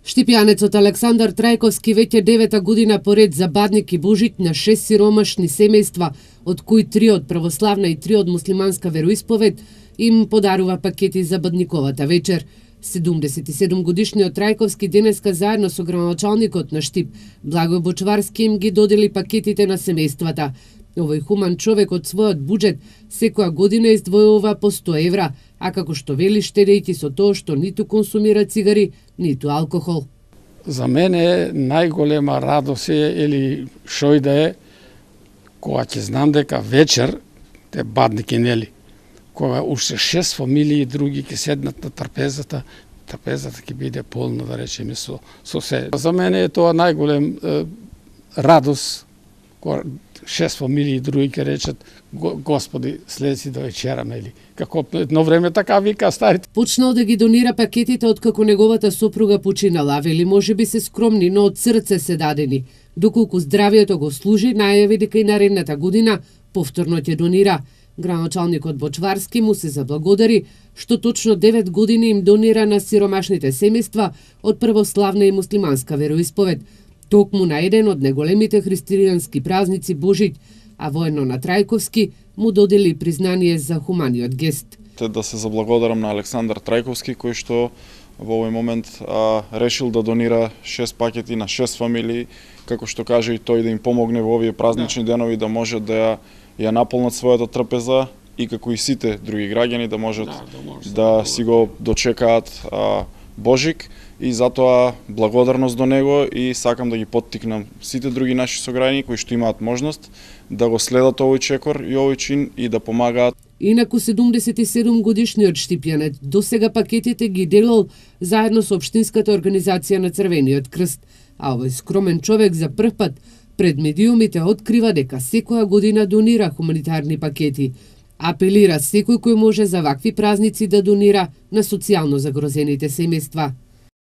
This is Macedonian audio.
Штипјанецот Александар Трајковски веќе 9-та година поред забадник и божик на 6 сиромашни семејства, од кои 3 од православна и 3 од муслиманска вероисповед, им подарува пакети за бадниковата вечер. 77 годишниот Трајковски денеска заедно со градоначалникот на Штип, Благој Бочварски, им ги додели пакетите на семејствата. Овој хуман човек од својот буџет секоја година издвојува по 100 евра, а како што вели, штедејќи со тоа што ниту консумира цигари, ниту алкохол. За мене најголема радост или шо и да е, кога ќе знам дека вечер те бадники, нели, кога уште 6 фамилии други ќе седнат на трапезата ќе биде полна, да речеме, со се. За мене е тоа најголем радост, кога 6 фамилии други ќе речат: Господи, следи да вечераме, или како едно време така вика старите. Почнал да ги донира пакетите откако неговата сопруга починала, вели можеби се скромни, но од срце се дадени. Доколку здравието го служи, најави дека и наредната година повторно ќе донира. Градоначалникот Бочварски му се заблагодари што точно 9 години им донира на сиромашните семејства од православна и муслиманска вероисповед. Токму на еден од неголемите христијански празници Божиќ, а воедно на Трајковски му додели признание за хуманиот гест. Да се заблагодарам на Александар Трајковски, кој што во овој момент решил да донира 6 пакети на 6 фамилии, како што каже и тој, да им помогне во овие празнични денови да може да ја наполнат својата трпеза и како и сите други граѓани да можат да си го дочекаат Божик, и затоа благодарност до него и сакам да ги поттикнам сите други наши сограѓани кои што имаат можност да го следат овој чекор и овој чин и да помагаат. Инаку 77 годишниот штипјанец досега пакетите ги делал заедно со Општинската организација на Црвениот крст, а овој скромен човек за прв пат пред медиумите открива дека секоја година донира хуманитарни пакети. Апелира секој кој може за вакви празници да донира на социјално загрозените семејства.